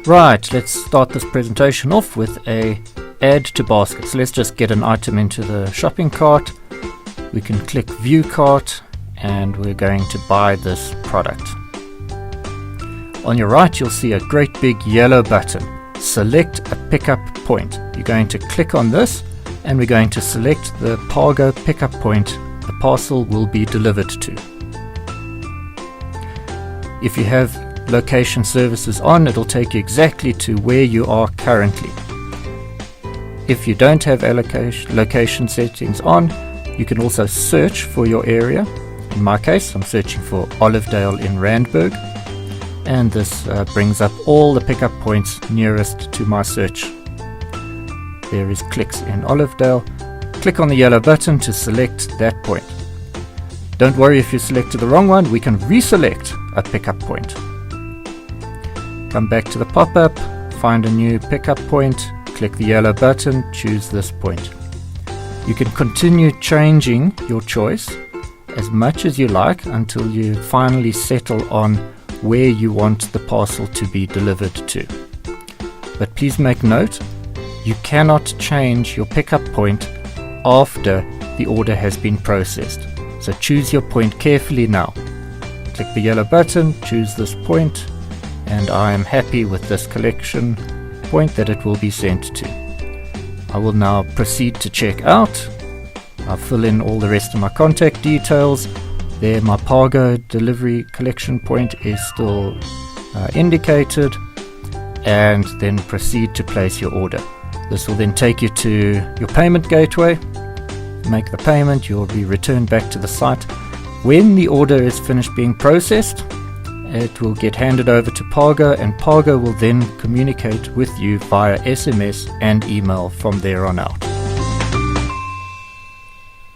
Right, let's start this presentation off with a add to basket. So let's just get an item into the shopping cart. We can click view cart and we're going to buy this product. On your right you'll see a great big yellow button. Select a pickup point. You're going to click on this and we're going to select the Pargo pickup point the parcel will be delivered to. If you have location services on, it'll take you exactly to where you are currently. If you don't have location settings on, you can also search for your area. In my case, I'm searching for Olivedale in Randburg, and this brings up all the pickup points nearest to my search. There is clicks in Olivedale. Click on the yellow button to select that point. Don't worry if you selected the wrong one, we can reselect a pickup point. Come back to the pop-up, find a new pickup point, click the yellow button, choose this point. You can continue changing your choice as much as you like until you finally settle on where you want the parcel to be delivered to. But please make note, you cannot change your pickup point after the order has been processed. So choose your point carefully now. Click the yellow button, choose this point, and I am happy with this collection point that it will be sent to. I will now proceed to check out. I'll fill in all the rest of my contact details. There my Pargo delivery collection point is still indicated, and then proceed to place your order. This will then take you to your payment gateway. Make the payment, you'll be returned back to the site. When the order is finished being processed, it will get handed over to Pargo, and Pargo will then communicate with you via SMS and email from there on out.